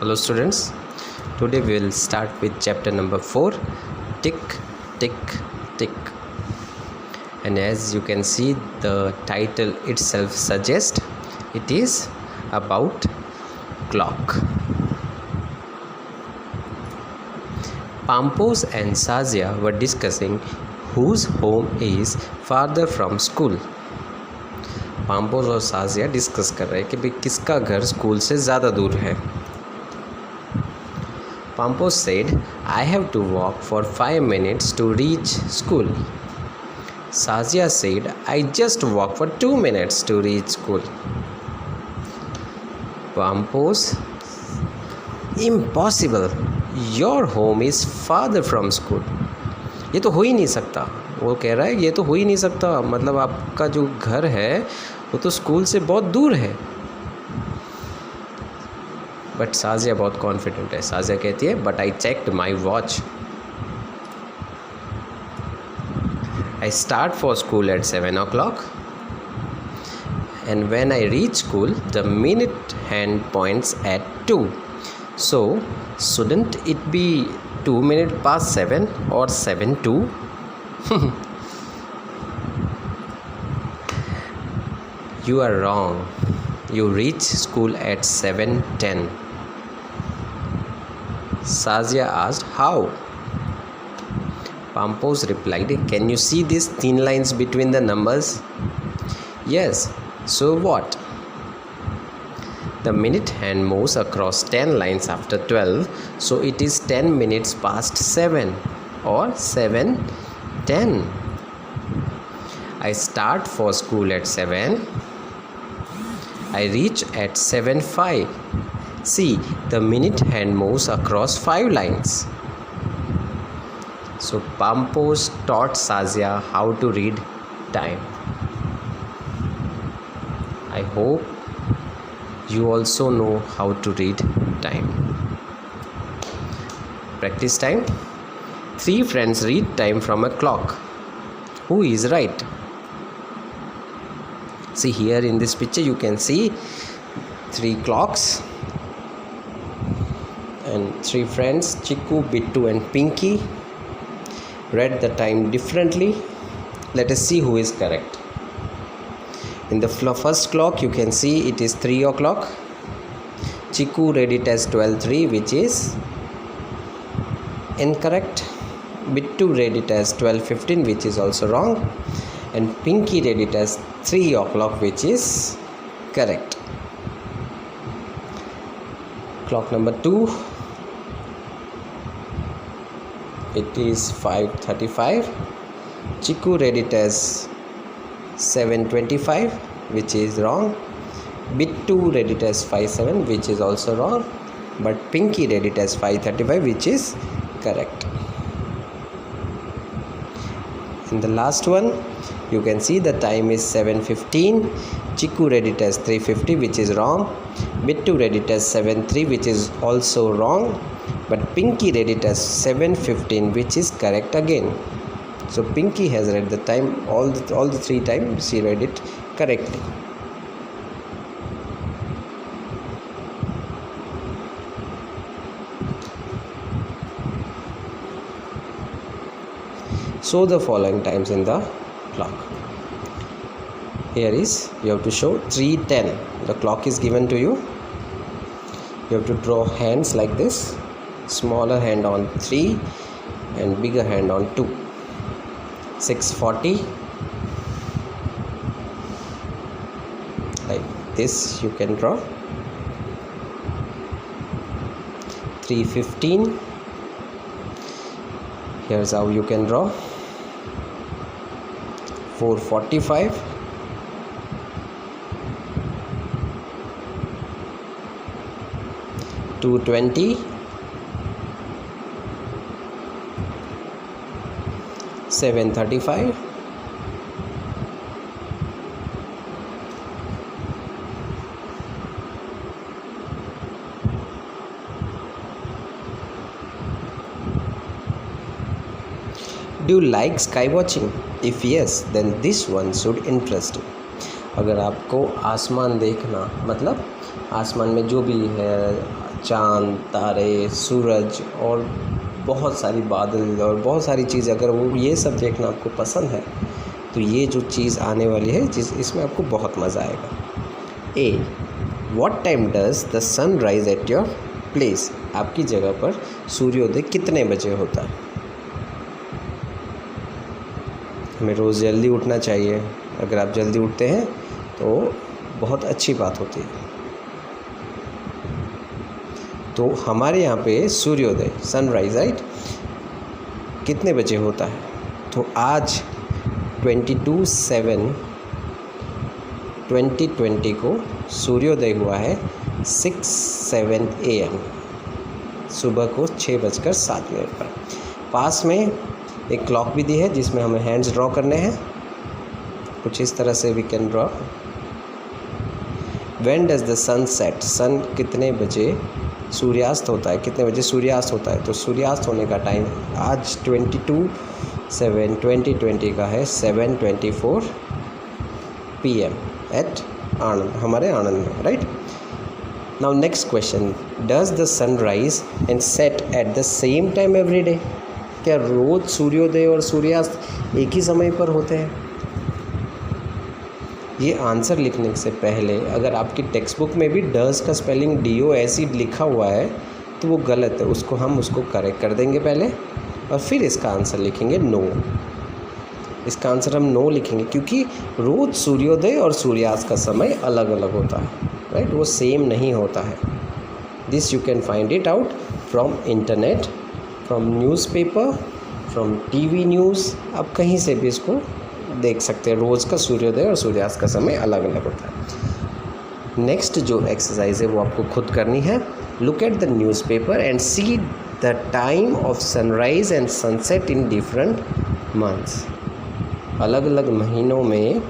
Hello students, today we will start with chapter number 4, tick, tick, tick. And as you can see, the title itself suggests it is about clock. Pampos and Sazia were discussing whose home is farther from school. पाम्पोस और Sajiya discuss कर रहे हैं कि भाई किसका घर school से ज़्यादा दूर है. पाम्पोस said, I have to walk for 5 minutes to reach school. Sazia said, I just walk for 2 minutes to reach school. Pampos, impossible. Your home is farther from school. ये तो हो ही नहीं सकता. वो कह रहा है ये तो हो ही नहीं सकता, मतलब आपका जो घर है वो तो स्कूल से बहुत दूर है. बट साजिया बहुत कॉन्फिडेंट है. साजिया कहती है but I checked my watch. I start for school eight 7 o'clock and when I reach school the minute hand points at 2. So shouldn't it be 2 minutes past 7 or 7:02? You are wrong. You reach school at 7:10. Sazia asked, how? Pampos replied, can you see these thin lines between the numbers? Yes. So what? The minute hand moves across 10 lines after 12, so it is 10 minutes past 7 or 7:10. I start for school at 7. I reach at 7:05. See, the minute hand moves across 5 lines. So Pampos taught Sazia how to read time. I hope you also know how to read time. Practice time. 3 friends read time from a clock. Who is right? See here in this picture you can see 3 clocks and 3 friends, Chiku, Bittu and Pinky, read the time differently. Let us see who is correct. In the first clock you can see it is 3 o'clock. Chiku read it as 12:03, which is incorrect. Bittu read it as 12:15, which is also wrong. And Pinky read it as 3 o'clock, which is correct. Clock number 2, it is 5:35. Chiku read it as 7:25, which is wrong. Bittu read it as 5:07, which is also wrong. But Pinky read it as 5:35, which is correct. In the last one you can see the time is 7:15. Chiku read it as 3:50, which is wrong. Bittu read it as 7:03, which is also wrong. But Pinky read it as 7:15, which is correct again. So Pinky has read the time all the 3 times she read it correctly. Show the following times in the clock. Here is, you have to show 3:10. The clock is given to you. You have to draw hands like this. Smaller hand on 3 and bigger hand on 2. 6:40. Like this you can draw. 3:15. Here's how you can draw. 4:45. 2:20. 7:35. 'Do you like sky watching? If yes, then this one should interest you. अगर आपको आसमान देखना, मतलब आसमान में जो भी है चाँद, तारे, सूरज और बहुत सारी बादल और बहुत सारी चीज़, अगर वो ये सब देखना आपको पसंद है तो ये जो चीज़ आने वाली है इसमें आपको बहुत मज़ा आएगा। ए, what time does the sun rise at your place? आपकी जगह पर सूर्योदय कितने बजे होता है? हमें रोज़ जल्दी उठना चाहिए। अगर आप जल्दी उठते हैं तो बहुत अच्छी बात होती है। तो हमारे यहाँ पे सूर्योदय, सनराइज़, राइट, कितने बजे होता है? तो आज 22/7/2020 को सूर्योदय हुआ है 6:07 AM, सुबह को 6:07 पर। पास में एक क्लॉक भी दी है जिसमें हमें हैंड्स ड्रॉ करने हैं। कुछ इस तरह से we can draw. When does the sun set? Sun कितने बजे सूर्यास्त होता है? कितने बजे सूर्यास्त होता है? तो सूर्यास्त होने का टाइम आज 22/7/2020 का है 7:24 PM एट आनंद, हमारे आनंद में, right. Now next question, does the sun rise and set at the same time every day? क्या रोज़ सूर्योदय और सूर्यास्त एक ही समय पर होते हैं? ये आंसर लिखने से पहले अगर आपकी टेक्स्ट बुक में भी डज का स्पेलिंग DOS लिखा हुआ है तो वो गलत है, उसको करेक्ट कर देंगे पहले और फिर इसका आंसर लिखेंगे नो। इसका आंसर हम नो लिखेंगे क्योंकि रोज़ सूर्योदय और सूर्यास्त का समय अलग अलग होता है, राइट, वो सेम नहीं होता है। This you can find it out from internet, from newspaper, from TV news, आप कहीं से भी इसको देख सकते हैं। रोज़ का सूर्योदय और सूर्यास्त का समय अलग अलग होता है। नेक्स्ट जो एक्सरसाइज है वो आपको खुद करनी है। Look at the newspaper and see the time of sunrise and sunset in different months. अलग अलग महीनों में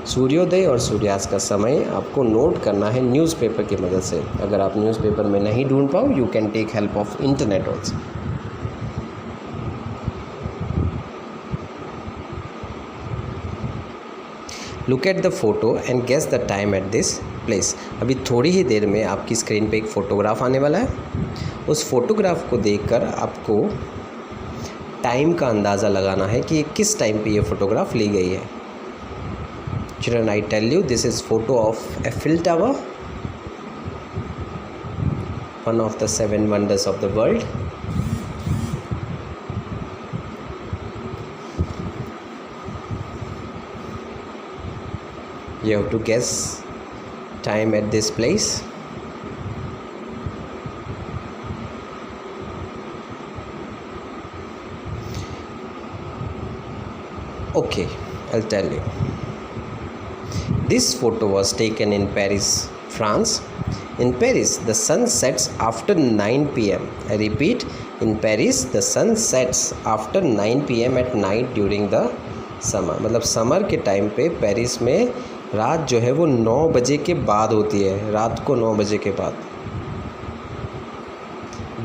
सूर्योदय और सूर्यास्त का समय आपको नोट करना है न्यूज़पेपर की मदद से। अगर आप न्यूज़पेपर में नहीं ढूंढ पाओ, you can take help of internet also. Look at the photo and guess the time at this place. अभी थोड़ी ही देर में आपकी स्क्रीन पे एक फ़ोटोग्राफ आने वाला है। उस फोटोग्राफ को देखकर आपको टाइम का अंदाज़ा लगाना है कि किस टाइम पे ये फ़ोटोग्राफ ली गई है। Children, I tell you, this is photo of Eiffel tower, one of the 7 wonders of the world. You have to guess time at this place. Okay, I'll tell you. This photo was taken in Paris, France. In Paris, the sun sets after 9 PM. I repeat, in Paris, the sun sets after 9 PM at night during the summer. मतलब summer के time पे Paris में रात जो है वो 9 बजे के बाद होती है, रात को 9 बजे के बाद।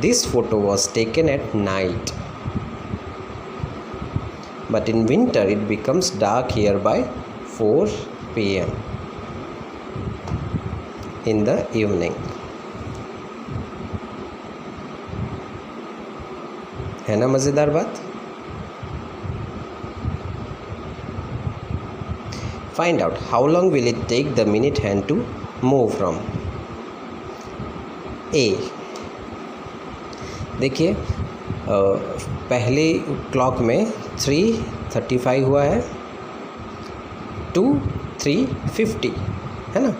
This photo was taken at night, but in winter it becomes dark here bye 4 PM in the evening. है ना मज़ेदार बात? Find out how long will it take the minute hand to move from A. देखिए, पहले clock में 3:35 हुआ है to 3:50, है ना।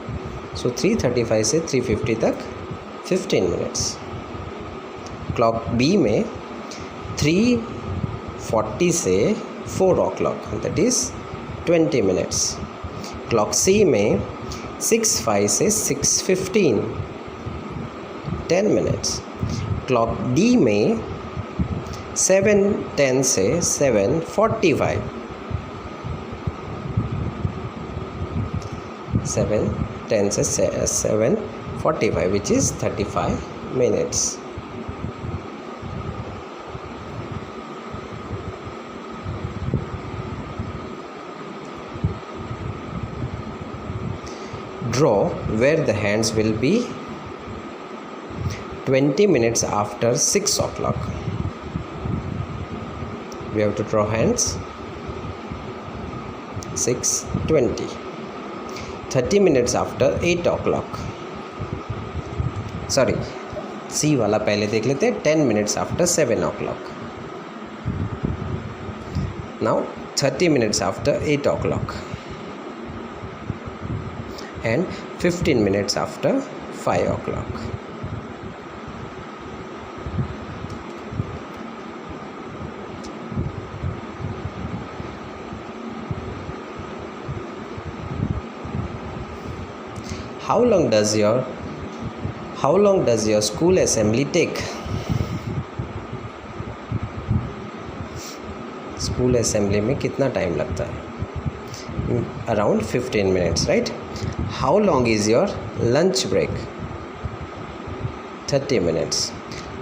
सो 3:35 से 3:50 तक 15 मिनट्स। क्लॉक B में 3:40 से 4 o'clock, that is 20 minutes. Clock C में 6:05 से 6:15, 10 मिनट्स। क्लॉक D में 7:10 से 7:45, 7:10 से 7:45 which is 35 minutes. Draw where the hands will be 20 minutes after 6 o'clock. We have to draw hands. 6:20. 30 minutes after 8 o'clock. Sorry, सी वाला पहले देख लेते हैं. 10 minutes after 7 o'clock. Now 30 minutes after 8 o'clock. And 15 minutes after 5 o'clock. How long does your school assembly take? School assembly में कितना time लगता है? Around 15 minutes, right? How long is your lunch break? 30 minutes.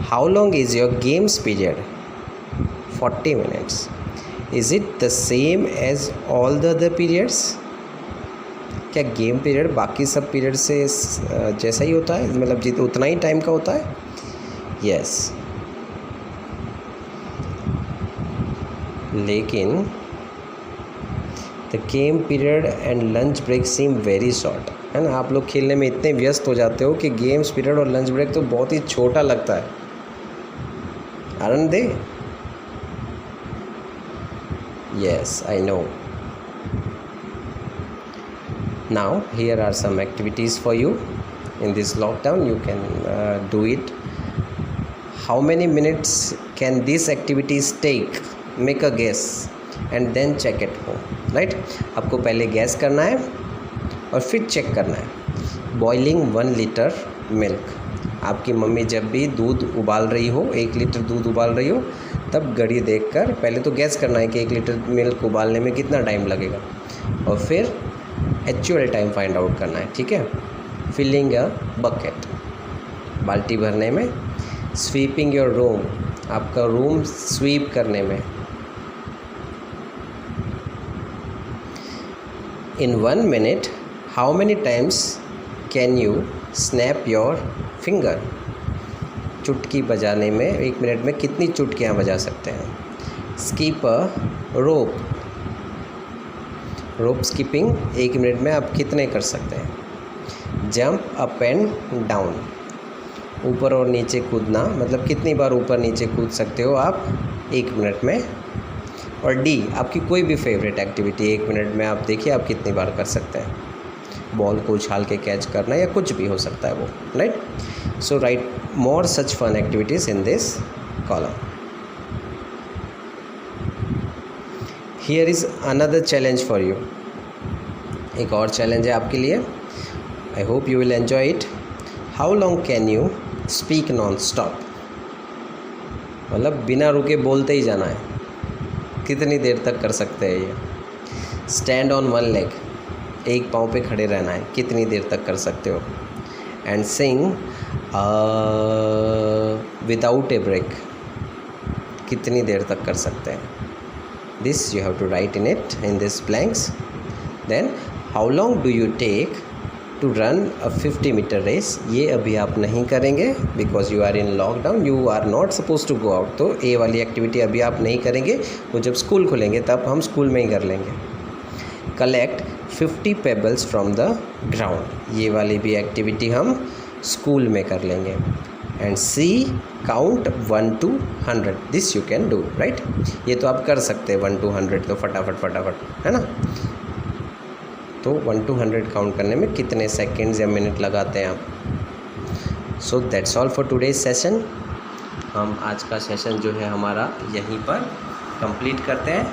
How long is your games period? 40 minutes. Is it the same as all the other periods? क्या game period बाकी सब period से जैसा ही होता है, मतलब जितना उतना ही टाइम का होता है? यस, लेकिन the game period and lunch break seem very short, है ना. आप लोग खेलने में इतने व्यस्त हो जाते हो कि गेम्स पीरियड और लंच ब्रेक तो बहुत ही छोटा लगता है. Aren't they? Yes, I know. Now here are some activities for you in this lockdown. You can do it. How many minutes can these activities take? Make a guess and then check at home, right? आपको पहले guess करना है और फिर check करना है. Boiling 1 liter milk. आपकी mummy जब भी दूध उबाल रही हो, 1 लीटर दूध उबाल रही हो, तब घड़ी देखकर पहले तो guess करना है कि 1 लीटर मिल्क उबालने में कितना टाइम लगेगा, और फिर एक्चुअल टाइम फाइंड आउट करना है. ठीक है. फिलिंग अ बकेट, बाल्टी भरने में. स्वीपिंग योर रूम, आपका रूम स्वीप करने में. इन 1 minute how many times can you snap your finger? चुटकी बजाने में 1 मिनट में कितनी चुटकियाँ बजा सकते हैं? स्कीप अ रोप, रोप स्किपिंग 1 मिनट में आप कितने कर सकते हैं? जंप अप एंड डाउन, ऊपर और नीचे कूदना, मतलब कितनी बार ऊपर नीचे कूद सकते हो आप 1 मिनट में? और डी, आपकी कोई भी फेवरेट एक्टिविटी 1 मिनट में आप देखिए आप कितनी बार कर सकते हैं. बॉल को उछाल के कैच करना या कुछ भी हो सकता है वो, right. So right more such fun activities in this column. Here is another challenge for you. एक और चैलेंज है आपके लिए. I hope you will enjoy it. How long can you speak non stop? मतलब बिना रुके बोलते ही जाना है. कितनी देर तक कर सकते हैं ये? स्टैंड ऑन 1 leg, एक पाँव पे खड़े रहना है, कितनी देर तक कर सकते हो? And sing without a break, कितनी देर तक कर सकते हैं? This you have to write in it, in this blanks. Then how long do you take to run a 50-meter race? ये अभी आप नहीं करेंगे because you are in lockdown, you are not supposed to go out. तो ए वाली activity अभी आप नहीं करेंगे, वो जब स्कूल खुलेंगे तब हम स्कूल में ही कर लेंगे. Collect 50 pebbles from the ground, ये वाली भी एक्टिविटी हम स्कूल में कर लेंगे. And see count 1 to 100. This you can do, right. ये तो आप कर सकते हैं 1 to 100, तो फटाफट, है ना. तो 1 to 100 काउंट करने में कितने सेकंड्स या मिनट लगाते हैं आप? So that's all for today's session. हम आज का सेशन जो है हमारा यहीं पर कंप्लीट करते हैं.